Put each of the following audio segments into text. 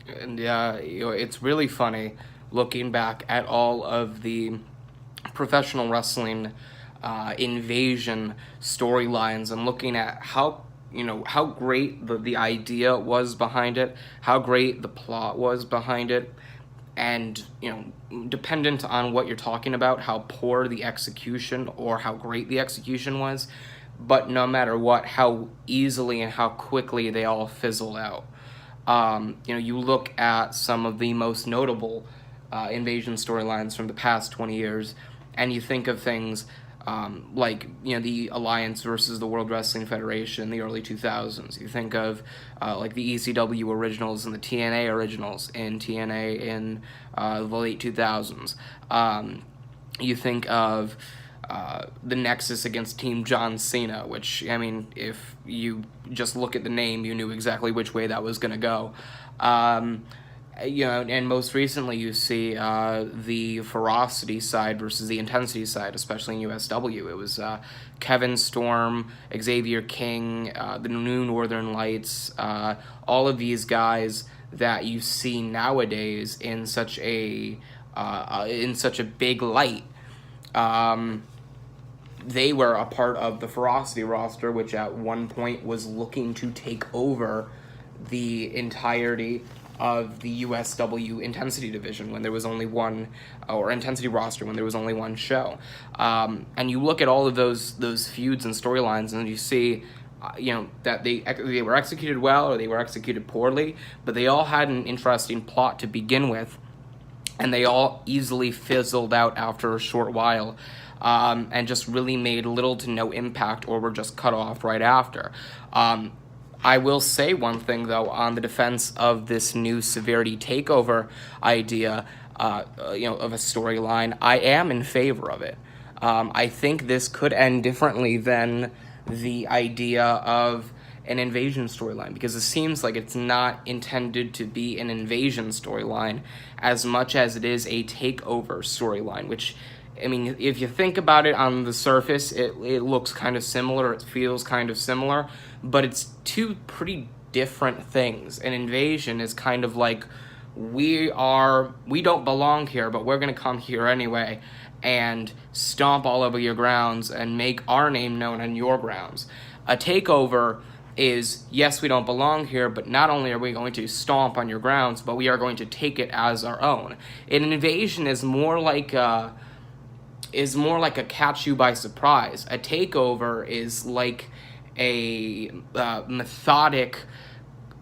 And it's really funny looking back at all of the professional wrestling invasion storylines and looking at how great the idea was behind it, how great the plot was behind it, and dependent on what you're talking about, how poor the execution or how great the execution was. But no matter what, how easily and how quickly they all fizzled out. You look at some of the most notable invasion storylines from the past 20 years, and you think of things like the Alliance versus the World Wrestling Federation in the early 2000s. You think of like the ECW originals and the TNA originals in TNA in the late 2000s. You think of the Nexus against Team John Cena, which, I mean, if you just look at the name, you knew exactly which way that was going to go. And most recently you see the ferocity side versus the intensity side, especially in USW. It was Kevin Storm, Xavier King, the New Northern Lights, all of these guys that you see nowadays in such a big light. They were a part of the Ferocity roster, which at one point was looking to take over the entirety of the USW Intensity division when there was only one, or Intensity roster when there was only one show. And you look at all of those feuds and storylines, and you see, that they were executed well or they were executed poorly, but they all had an interesting plot to begin with, and they all easily fizzled out after a short while. And just really made little to no impact or were just cut off right after. I will say one thing, though, on the defense of this new Severity Takeover idea, of a storyline. I am in favor of it. I think this could end differently than the idea of an invasion storyline, because it seems like it's not intended to be an invasion storyline as much as it is a takeover storyline, which, I mean, if you think about it on the surface, it looks kind of similar, it feels kind of similar, but it's two pretty different things. An invasion is kind of like, we don't belong here, but we're going to come here anyway and stomp all over your grounds and make our name known on your grounds. A takeover is, yes, we don't belong here, but not only are we going to stomp on your grounds, but we are going to take it as our own. An invasion is more like a catch you by surprise. A takeover is like a methodic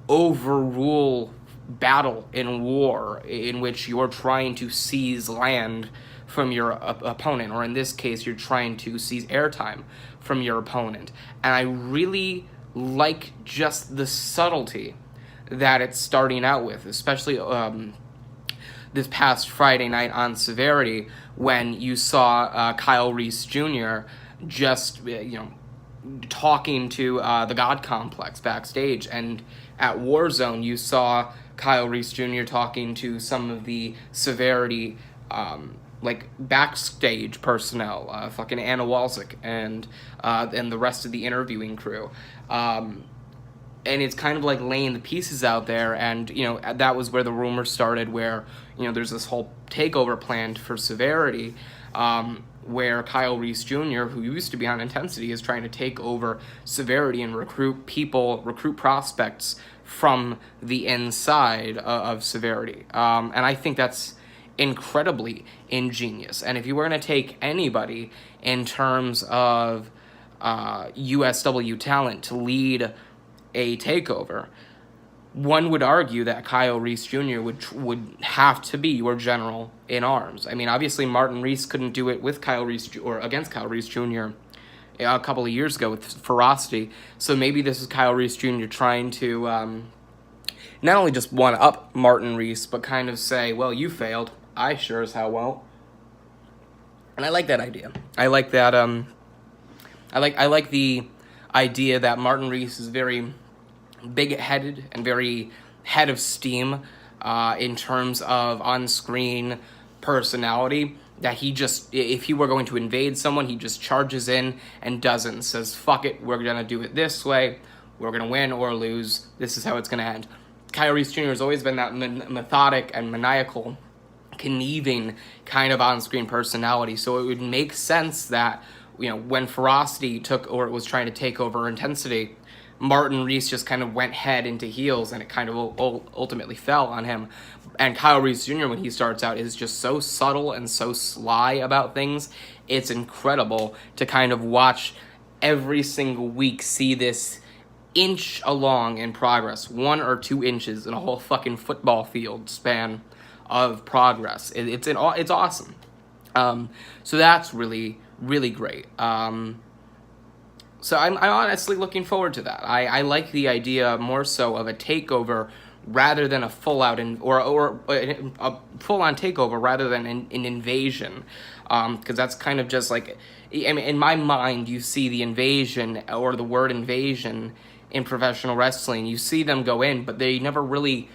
overrule battle in war in which you're trying to seize land from your opponent, or in this case, you're trying to seize airtime from your opponent. And I really like just the subtlety that it's starting out with, especially this past Friday night on Severity, when you saw Kyle Reese Jr. just, talking to the God Complex backstage, and at Warzone you saw Kyle Reese Jr. talking to some of the Severity backstage personnel, fucking Anna Walczyk and the rest of the interviewing crew. And it's kind of like laying the pieces out there, and that was where the rumors started, where there's this whole takeover planned for Severity, where Kyle Reese Jr., who used to be on Intensity, is trying to take over Severity and recruit prospects from the inside of Severity. And I think that's incredibly ingenious. And if you were going to take anybody in terms of USW talent to lead a takeover, one would argue that Kyle Reese Jr. would have to be your general in arms. I mean, obviously Martin Reese couldn't do it with Kyle Reese or against Kyle Reese Jr. a couple of years ago with Ferocity. So maybe this is Kyle Reese Jr. trying to not only just one up Martin Reese, but kind of say, well, you failed, I sure as hell won't. And I like that idea. I like that. I like the idea that Martin Reese is very big-headed and very head of steam in terms of on-screen personality, that he just, if he were going to invade someone, he just charges in and doesn't, and says, fuck it, we're going to do it this way, we're going to win or lose, this is how it's going to end. Kyle Reese Jr. has always been that methodic and maniacal, conniving kind of on-screen personality. So it would make sense that, you know, when Ferocity took, or was trying to take over Intensity, Martin Reese just kind of went head into heels, and it kind of ultimately fell on him. And Kyle Reese Jr., when he starts out, is just so subtle and so sly about things. It's incredible to kind of watch every single week, see this inch along in progress, 1 or 2 inches in a whole fucking football field span of progress. It's awesome. So that's really, really great. So I'm honestly looking forward to that. I like the idea more so of a takeover rather than a full-out or a full-on takeover rather than an invasion, because that's kind of just like, I mean, in my mind, you see the invasion or the word invasion in professional wrestling. You see them go in, but they never really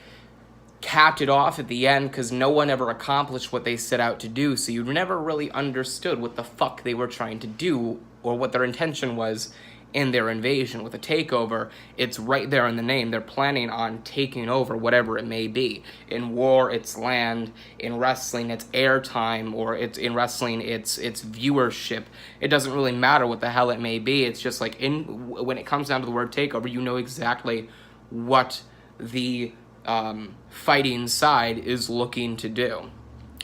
capped it off at the end because no one ever accomplished what they set out to do. So you never really understood what the fuck they were trying to do or what their intention was in their invasion. With a takeover, it's right there in the name. They're planning on taking over whatever it may be. In war, it's land. In wrestling, it's airtime, or it's in wrestling, it's viewership. It doesn't really matter what the hell it may be. It's just like when it comes down to the word takeover, you know exactly what the fighting side is looking to do.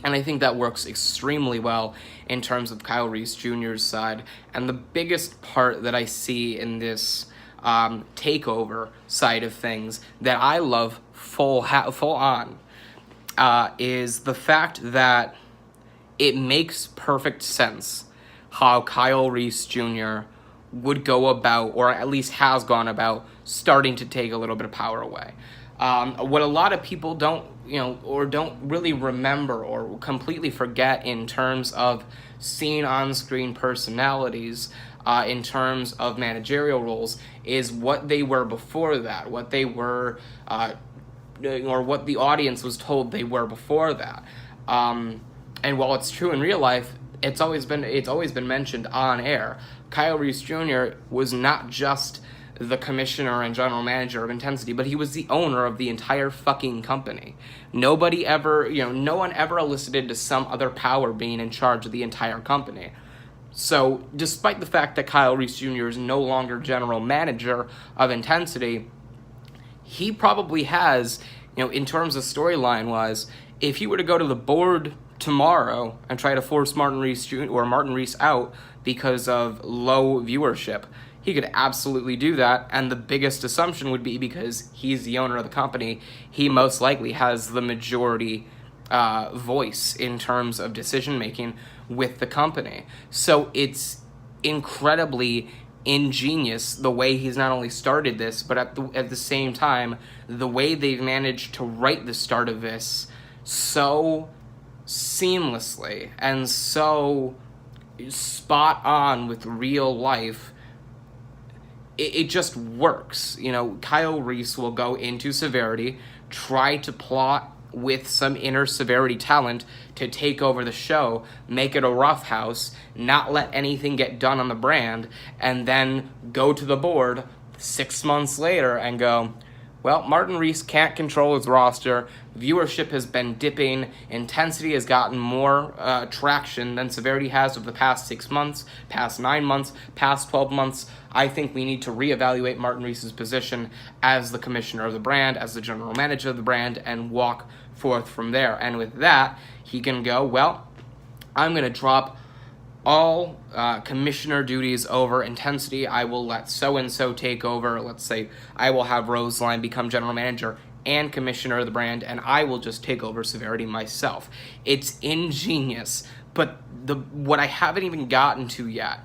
And I think that works extremely well in terms of Kyle Reese Jr.'s side. And the biggest part that I see in this takeover side of things that I love full on is the fact that it makes perfect sense how Kyle Reese Jr. would go about, or at least has gone about, starting to take a little bit of power away. What a lot of people don't really remember or completely forget in terms of seeing on-screen personalities, in terms of managerial roles, is what they were before that, what they were, or what the audience was told they were before that. And while it's true in real life, it's always been mentioned on air. Kyle Reese Jr. was not just the commissioner and general manager of Intensity, but he was the owner of the entire fucking company. No one ever elicited to some other power being in charge of the entire company. So, despite the fact that Kyle Reese Jr. is no longer general manager of Intensity, he probably has, in terms of storyline-wise, if he were to go to the board tomorrow and try to force Martin Reese out because of low viewership, he could absolutely do that, and the biggest assumption would be because he's the owner of the company, he most likely has the majority voice in terms of decision-making with the company. So it's incredibly ingenious the way he's not only started this, but at the same time, the way they've managed to write the start of this so seamlessly and so spot on with real life. It just works. Kyle Reese will go into Severity, try to plot with some inner Severity talent to take over the show, make it a roughhouse, not let anything get done on the brand, and then go to the board 6 months later and go, well, Martin Reese can't control his roster, viewership has been dipping, Intensity has gotten more traction than Severity has over the past 6 months, past 9 months, past 12 months. I think we need to reevaluate Martin Reese's position as the commissioner of the brand, as the general manager of the brand, and walk forth from there. And with that, he can go, well, I'm going to drop all commissioner duties over Intensity. I will let so-and-so take over. Let's say I will have Roseline become general manager and commissioner of the brand, and I will just take over Severity myself. It's ingenious, but what I haven't even gotten to yet,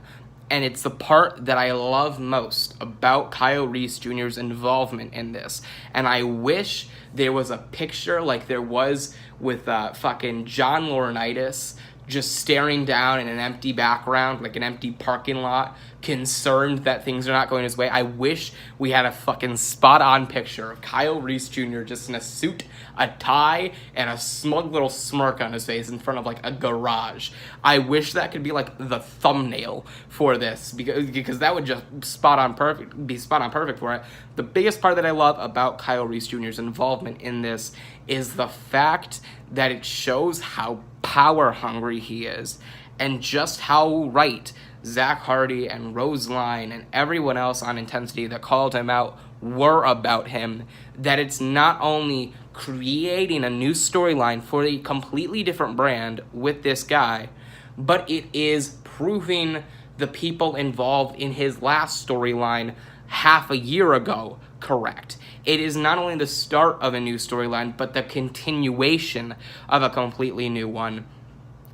and it's the part that I love most about Kyle Reese Jr.'s involvement in this, and I wish there was a picture like there was with fucking John Laurinaitis just staring down in an empty background, like an empty parking lot, concerned that things are not going his way. I wish we had a fucking spot-on picture of Kyle Reese Jr. just in a suit, a tie, and a smug little smirk on his face in front of like a garage. I wish that could be like the thumbnail for this, because that would just be spot on perfect for it. The biggest part that I love about Kyle Reese Jr.'s involvement in this is the fact that it shows how power hungry he is, and just how right Zach Hardy and Roseline and everyone else on Intensity that called him out were about him, that it's not only creating a new storyline for a completely different brand with this guy, but it is proving the people involved in his last storyline half a year ago correct. It is not only the start of a new storyline, but the continuation of a completely new one,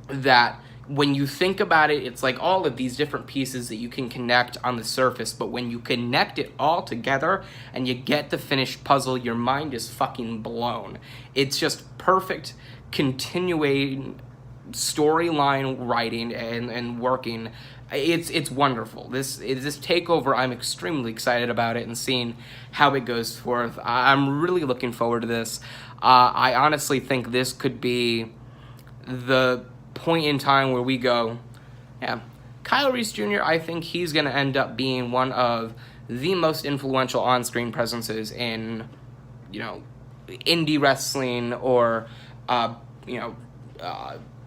that when you think about it, it's like all of these different pieces that you can connect on the surface, but when you connect it all together and you get the finished puzzle, your mind is fucking blown. It's just perfect continuing storyline writing and working. It's wonderful. This takeover, I'm extremely excited about it and seeing how it goes forth. I'm really looking forward to this. I honestly think this could be the point in time where we go, yeah, Kyle Reese Jr., I think he's going to end up being one of the most influential on-screen presences in, indie wrestling or,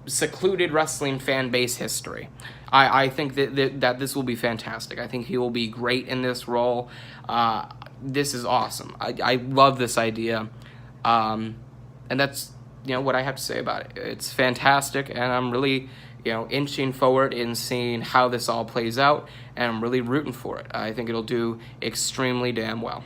secluded wrestling fan base history. I think that this will be fantastic. I think he will be great in this role. This is awesome. I love this idea. And that's, what I have to say about it. It's fantastic, and I'm really, inching forward in seeing how this all plays out, and I'm really rooting for it. I think it'll do extremely damn well.